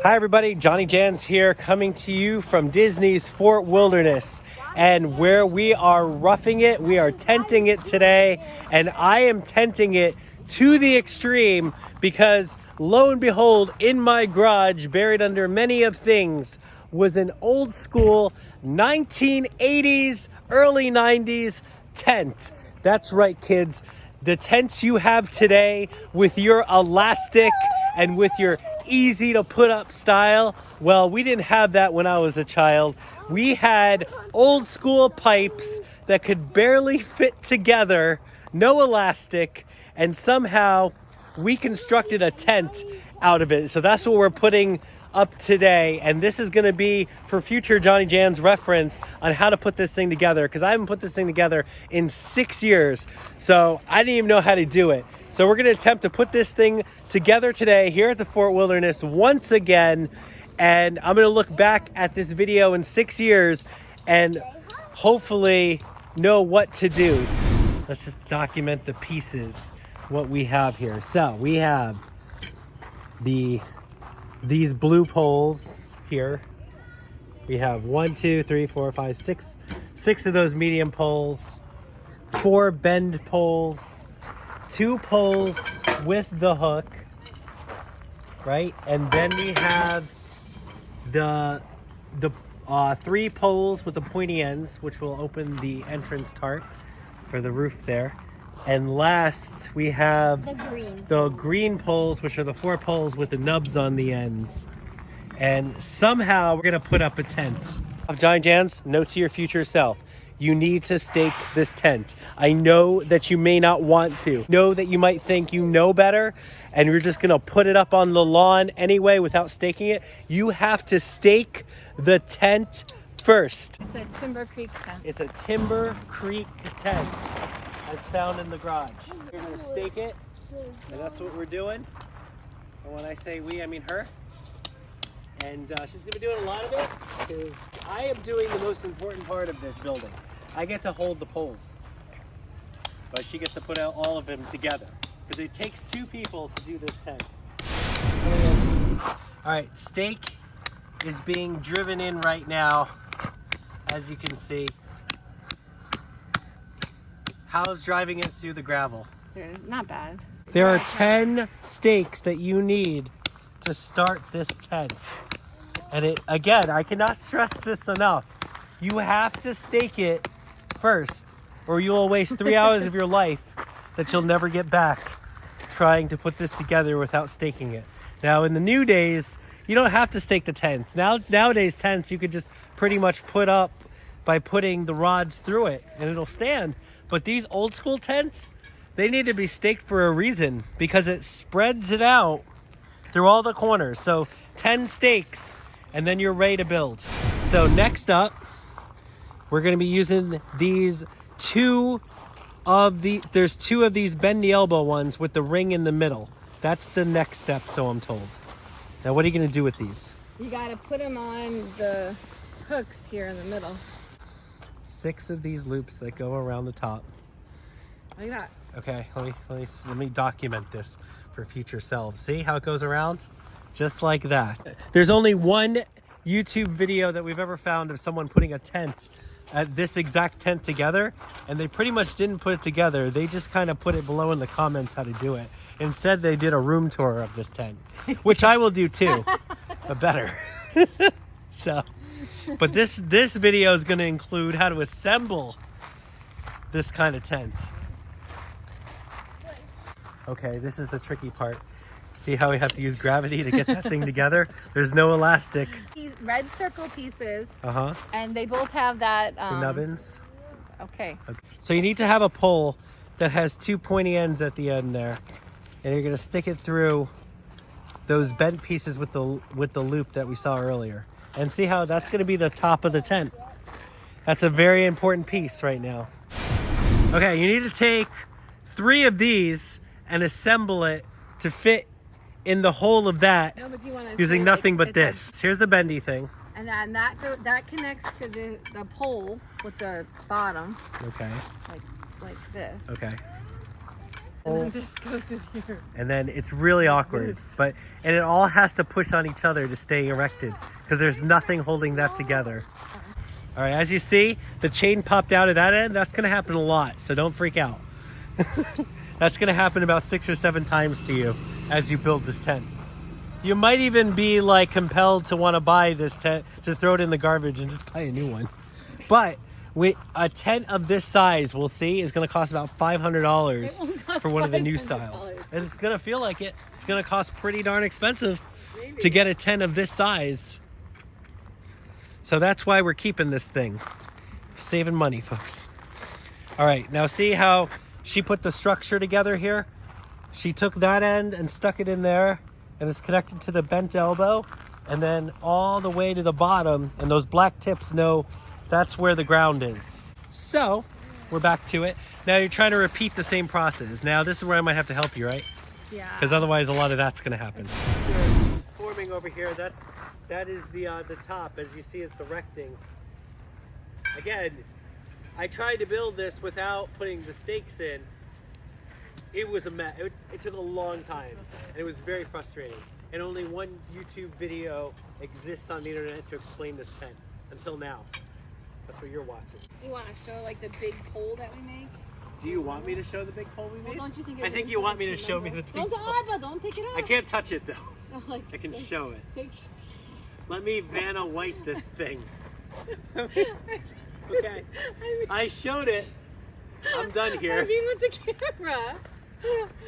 Hi everybody, JohnnyJans here, coming to you from Disney's Fort Wilderness. And where we are roughing it, we are tenting it today. And I am tenting it to the extreme because lo and behold, in my garage, buried under many of things, was an old school 1980s, early 90s tent. That's right, kids. The tents you have today with your elastic and with your easy to put up style, well, we didn't have that when I was a child. We had old school pipes that could barely fit together, no elastic, and somehow we constructed a tent out of it. So that's what we're putting up today, and this is going to be for future JohnnyJans reference on how to put this thing together, because I haven't put this thing together in 6 years, so I didn't even know how to do it. So we're going to attempt to put this thing together today here at the Fort Wilderness once again, and I'm going to look back at this video in 6 years and hopefully know what to do. Let's just document the pieces, what we have here. So we have these blue poles here. We have 1, 2, 3, 4, 5, 6 of those medium poles, 4 bend poles, 2 poles with the hook, right? And then we have the 3 poles with the pointy ends, which will open the entrance tarp for the roof there. And last, we have the green poles, which are the 4 poles with the nubs on the ends. And somehow we're going to put up a tent. JohnnyJans, note to your future self. You need to stake this tent. I know that you may not want to. Know that you might think you know better and you're just going to put it up on the lawn anyway without staking it. You have to stake the tent first. It's a Timber Creek tent. It's a Timber Creek tent, as found in the garage. We're gonna stake it, and that's what we're doing. And when I say we, I mean her. And she's gonna be doing a lot of it, because I am doing the most important part of this building. I get to hold the poles, but she gets to put out all of them together, because it takes 2 people to do this tent. All right, stake is being driven in right now, as you can see. How's driving it through the gravel? It's not bad. There are 10 stakes that you need to start this tent. And again, I cannot stress this enough. You have to stake it first, or you will waste 3 hours of your life that you'll never get back trying to put this together without staking it. Now, in the new days, you don't have to stake the tents. Nowadays, tents you could just pretty much put up by putting the rods through it, and it'll stand. But these old school tents, they need to be staked for a reason, because it spreads it out through all the corners. So 10 stakes, and then you're ready to build. So next up, we're going to be using these there's 2 of these bend the elbow ones with the ring in the middle. That's the next step, so I'm told. Now what are you going to do with these? You got to put them on the hooks here in the middle. 6 of these loops that go around the top. Like that. Okay, let me document this for future selves. See how it goes around? Just like that. There's only one YouTube video that we've ever found of someone putting a tent, this exact tent together, and they pretty much didn't put it together. They just kind of put it below in the comments how to do it. Instead, they did a room tour of this tent, which I will do too, but better. So, but this video is going to include how to assemble this kind of tent. Okay, this is the tricky part. See how we have to use gravity to get that thing together? There's no elastic. These red circle pieces. Uh-huh. And they both have that. The nubbins. Okay. So you need to have a pole that has 2 pointy ends at the end there, and you're going to stick it through those bent pieces with the loop that we saw earlier. And see how that's going to be the top of the tent. That's a very important piece right now. Okay, you need to take 3 of these and assemble it to fit in the hole of that, no, but you want to using nothing but this. Here's the bendy thing. And then that connects to the pole with the bottom. Okay. Like this. Okay. And then this goes in here. And then it's really awkward, and it all has to push on each other to stay erected because there's nothing holding that together. All right, as you see, the chain popped out at that end. That's gonna happen a lot, so don't freak out. That's gonna happen about 6 or 7 times to you as you build this tent. You might even be like compelled to want to buy this tent, to throw it in the garbage and just buy a new one. But with a tent of this size, we'll see, is gonna cost about $500 for one of the new styles. And it's gonna feel like it. It's gonna cost pretty darn expensive to get a tent of this size. So that's why we're keeping this thing. Saving money, folks. All right, now see how she put the structure together here? She took that end and stuck it in there, and it's connected to the bent elbow, and then all the way to the bottom, and those black tips know that's where the ground is. So, we're back to it. Now you're trying to repeat the same process. Now this is where I might have to help you, right? Yeah. Because otherwise a lot of that's gonna happen. Forming over here, that is the top. As you see, it's erecting. Again, I tried to build this without putting the stakes in. It was a mess. It took a long time, and it was very frustrating. And only one YouTube video exists on the internet to explain this tent until now. That's what you're watching. Do you want to show like the big pole that we make? Do you want me to show the big pole we made? Well, don't you think? I think you want me to show me the big pole. Don't pick it up. I can't touch it though. Like, I can show it. Take... Let me Vanna White this thing. Okay. I showed it. I'm done here. I mean with the camera.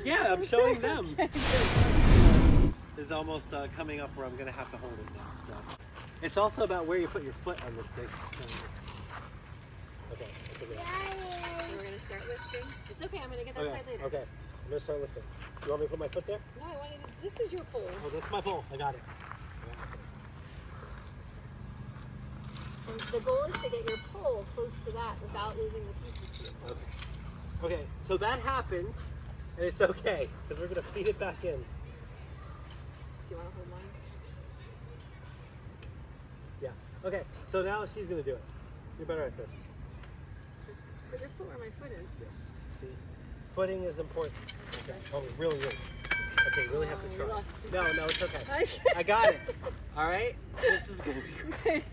Yeah, I'm showing them. This is almost coming up where I'm going to have to hold it now. So. It's also about where you put your foot on this thing. Okay. We're going to start lifting. It's okay, I'm going to get that side later. Okay, I'm going to start lifting. You want me to put my foot there? No, I want you to... This is your pole. Oh, that's my pole. I got it. And the goal is to get your pole close to that without losing the pieces to your pole. Okay, so that happens, and it's okay, because we're going to feed it back in. Do you want to hold mine? Yeah. Okay, so now she's going to do it. You're better at this. Just put your foot where my foot is. See? Footing is important. Okay. Oh, really. Okay, really have to try. No, it's okay. I got it. All right? This is going to be great.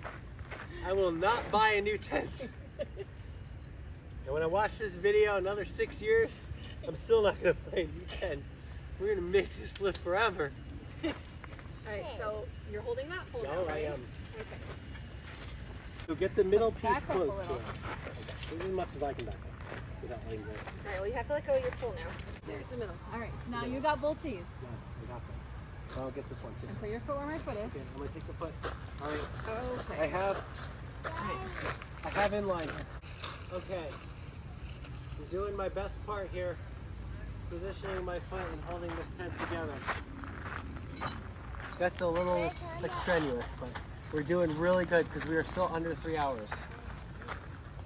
I will not buy a new tent. And when I watch this video another 6 years, I'm still not going to buy a new tent. We're going to make this live forever. Alright, so you're holding that pole now, No, right? I am. Okay. So get the middle piece back up a close to little. it. Okay. As much as I can back up without letting go. Alright, well you have to let go of your pole now. There's the middle. Alright, so now you got both these. Yes, I got that. So I'll get this one too. And put your foot where my foot is. Okay, I'm going to take the foot. All right. Okay. I have inline. Okay. I'm doing my best part here. Positioning my foot and holding this tent together. That's a little strenuous, but we're doing really good because we are still under 3 hours.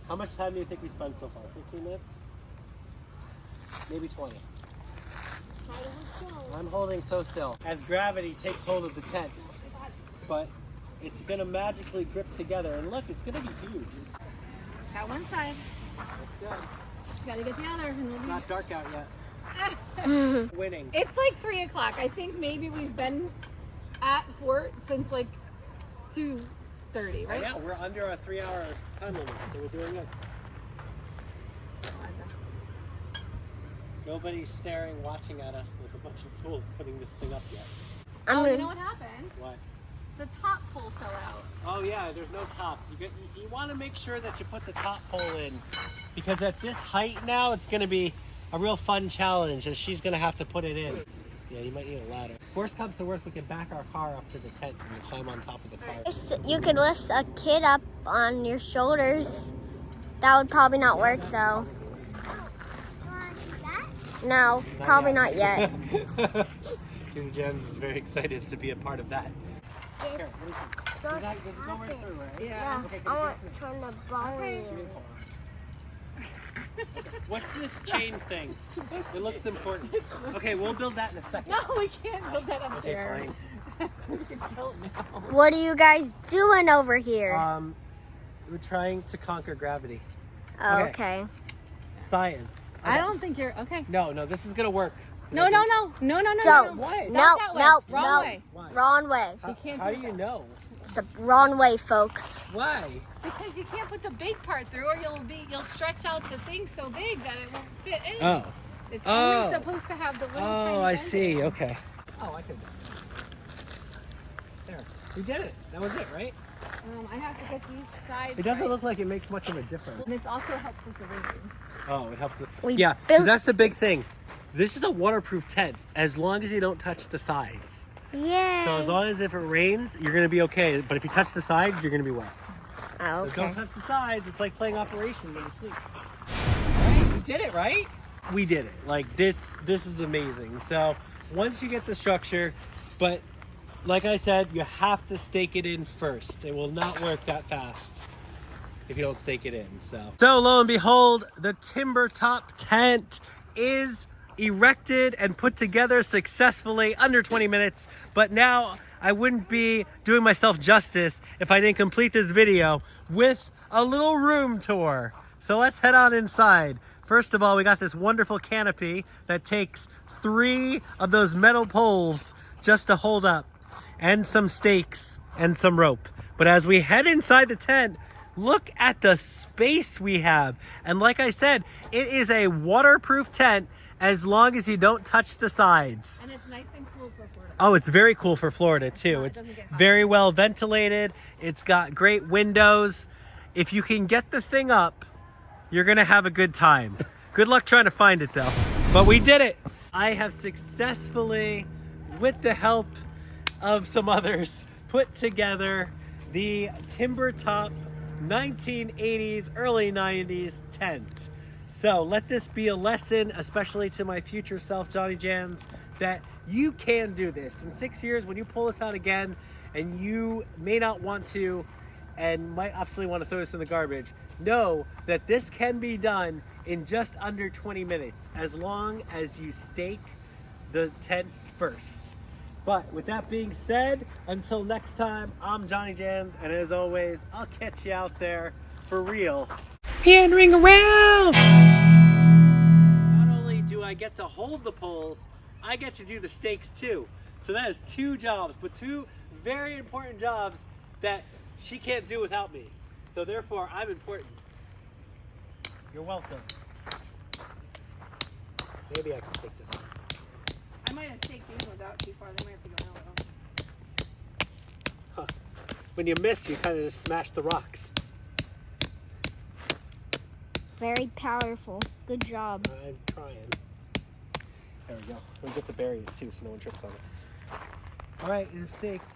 How much time do you think we spent so far? 15 minutes? Maybe 20. I'm holding so still. As gravity takes hold of the tent, but it's gonna magically grip together. And look, it's gonna be huge. Got one side. That's good. Just gotta get the other. And It's not dark out yet. Winning. It's like 3 o'clock. I think maybe we've been at Fort since like 2:30, right? Yeah, we're under our 3 hour time limit, so we're doing good. Nobody's staring, watching at us like a bunch of fools putting this thing up yet. Oh, you know what happened? What? The top pole fell out. Oh yeah, there's no top. You want to make sure that you put the top pole in, because at this height now, it's going to be a real fun challenge, as she's going to have to put it in. Yeah, you might need a ladder. Worst comes to worst, we can back our car up to the tent and climb on top of the car. You could lift a kid up on your shoulders. That would probably not work though. No, probably not yet. JohnnyJans is very excited to be a part of that. Here, does it go right through, right? Yeah. Okay, I want to turn the bone in. What's this chain thing? It looks important. Okay, we'll build that in a second. No, we can't build that up Okay, there. fine. We can kill it now. What are you guys doing over here? We're trying to conquer gravity. Oh, okay. Science. I don't think you're okay. No, this is gonna work. No. Don't. Why? No, that way. no, Wrong no. way. Why? Wrong way. How do you know? It's the wrong way, folks. Why? Because you can't put the big part through, or you'll stretch out the thing so big that it won't fit in. Oh. It's only supposed to have the little tiny Oh, I bend see. in. Okay. Oh, I can. There. We did it. That was it, right? I have to get these sides. It doesn't right. look like it makes much of a difference. And it also helps with the raising. Oh, it helps. With, We yeah, because built that's the big thing. This is a waterproof tent as long as you don't touch the sides. Yay. So as long as if it rains, you're gonna be okay. But if you touch the sides, you're gonna be wet. Oh, So okay. don't touch the sides. It's like playing Operation when you sleep. Right? We did it, right? We did it. Like this is amazing. So once you get the structure, but like I said, you have to stake it in first. It will not work that fast if you don't stake it in. So lo and behold, the timber top tent is erected and put together successfully under 20 minutes. But now I wouldn't be doing myself justice if I didn't complete this video with a little room tour. So let's head on inside. First of all, we got this wonderful canopy that takes 3 of those metal poles just to hold up, and some stakes and some rope. But as we head inside the tent, look at the space we have. And like I said, it is a waterproof tent as long as you don't touch the sides. And it's nice and cool for Florida. Oh, it's very cool for Florida too. It's doesn't get hot. very well ventilated. It's got great windows. If you can get the thing up, you're gonna have a good time. Good luck trying to find it though. But we did it. I have successfully, with the help of some others, put together the timber top 1980s, early 90s tent. So let this be a lesson, especially to my future self, JohnnyJans, that you can do this. In 6 years, when you pull this out again, and you may not want to, and might absolutely want to throw this in the garbage, know that this can be done in just under 20 minutes, as long as you stake the tent first. But with that being said, until next time, I'm JohnnyJans, and as always, I'll catch you out there for real. Meandering around! Not only do I get to hold the poles, I get to do the stakes too. So that is 2 jobs, but 2 very important jobs that she can't do without me. So therefore, I'm important. You're welcome. Maybe I can take this one. I might have staked these ones out too far. They might have to go out. Huh. When you miss, you kind of just smash the rocks. Very powerful. Good job. I'm trying. There we go. We get to bury it too so no one trips on it. Alright, it's staked.